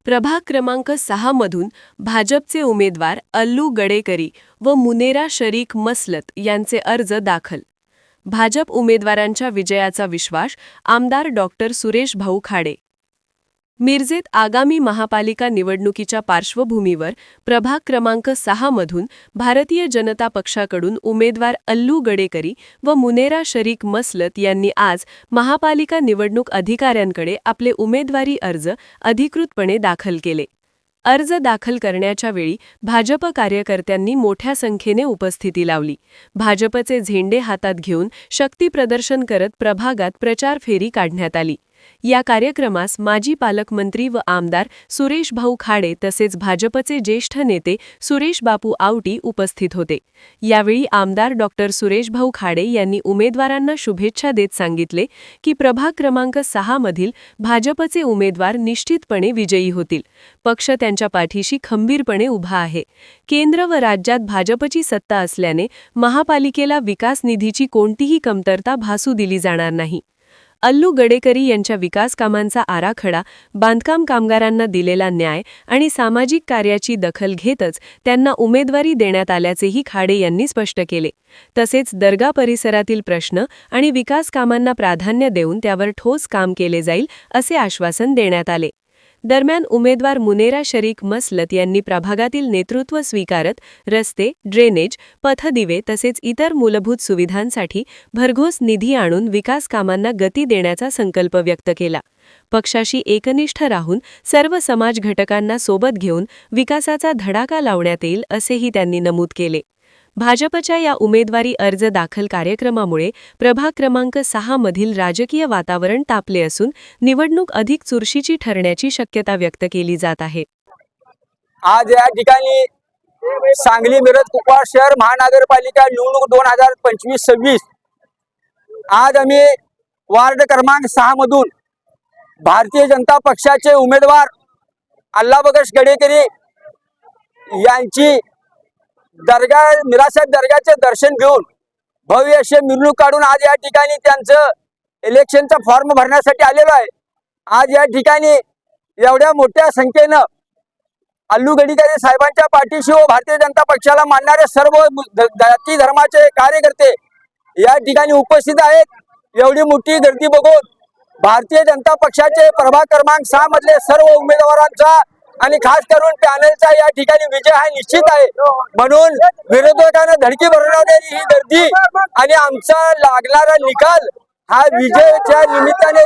प्रभाग क्रमांक 6 मधून भाजपचे उमेदवार अल्लू गडेकरी व मुनेरा शरीक मसलत यांचे अर्ज दाखल. भाजप उमेदवारांच्या विजयाचा विश्वास आमदार डॉक्टर सुरेश भाऊ खाडे. मिरजेत आगामी महापालिका निवडणुकीच्या पार्श्वभूमीवर प्रभाग क्रमांक 6 मधून भारतीय जनता पक्षाकडून उमेदवार अल्लू गडेकरी व मुनेरा शरीक मसलत यांनी आज महापालिका निवडणूक अधिकाऱ्यांकडे आपले उमेदवारी अर्ज अधिकृतपणे दाखल केले. अर्ज दाखल करण्याच्या वेळी भाजप कार्यकर्त्यांनी मोठ्या संख्येने उपस्थिती लावली. भाजपचे झेंडे हातात घेऊन शक्तीप्रदर्शन करत प्रभागात प्रचार फेरी काढण्यात आली. या कार्यक्रमास माजी पालकमंत्री व आमदार सुरेश भाऊ खाडे तसेच भाजपचे ज्येष्ठ नेते सुरेश बापू आवटी उपस्थित होते. यावेळी आमदार डॉक्टर सुरेश भाऊ खाडे यांनी उमेदवारांना शुभेच्छा देत सांगितले की प्रभाग क्रमांक 6 मधील भाजपचे उमेदवार निश्चितपणे विजयी होतील. पक्ष त्यांच्या पाठीशी खंबीरपणे उभा आहे. केंद्र व राज्यात भाजपची सत्ता असल्याने महापालिकेला विकास निधीची कोणतीही कमतरता भासू दिली जाणार नाही. अल्लू गडेकरी यांच्या विकास कामांचा आराखडा, बांधकाम कामगारांना दिलेला न्याय आणि सामाजिक कार्याची दखल घेतच त्यांना उमेदवारी देण्यात आल्याचेही खाडे यांनी स्पष्ट केले. तसेच दर्गा परिसरातील प्रश्न आणि विकास कामांना प्राधान्य देऊन त्यावर ठोस काम केले जाईल असे आश्वासन देण्यात आले. दरम्यान उमेदवार मुनेरा शरीक मसलत यांनी प्रभागातील नेतृत्व स्वीकारत रस्ते, ड्रेनेज, पथदिवे तसेच इतर मूलभूत सुविधांसाठी भरघोस निधी आणून विकास कामांना गती देण्याचा संकल्प व्यक्त केला. पक्षाशी एकनिष्ठ राहून सर्व समाज घटकांना सोबत घेऊन विकासाचा धडाका लावण्यात येईल असेही त्यांनी नमूद केले. भाजपच्या या उमेदवारी अर्ज दाखल कार्यक्रमामुळे प्रभाग क्रमांक 6 मधील राजकीय वातावरण तापले असून निवडणूक अधिक चुरशीची ठरण्याची शक्यता व्यक्त केली जात आहे. आज या ठिकाणी सांगली मिरज कुपवाड शहर महानगरपालिका निवडणूक 2025-26 आज आम्ही वार्ड क्रमांक 6 मधून भारतीय जनता पक्षाचे उमेदवार अल्लाबगश गडेकरी यांची मिरासत दर्ग्याचे दर्शन घेऊन भव्य असे मिरवणूक काढून आज या ठिकाणी त्यांचं इलेक्शनचा फॉर्म भरण्यासाठी आलेलो आहे. आज या ठिकाणी एवढ्या मोठ्या संख्येनं अल्लू गडेकरी साहेबांच्या पाठीशी व भारतीय जनता पक्षाला मानणारे सर्व जाती धर्माचे कार्यकर्ते या ठिकाणी उपस्थित आहेत. एवढी मोठी गर्दी बघून भारतीय जनता पक्षाचे प्रभाग क्रमांक 6 मधले सर्व उमेदवारांचा आणि खास करून पॅनलचा या ठिकाणी विजय हा निश्चित आहे. म्हणून विरोधकांना धडकी भरवणारी ही गर्दी आणि आमचा लागणारा निकाल हा विजयाच्या निमित्ताने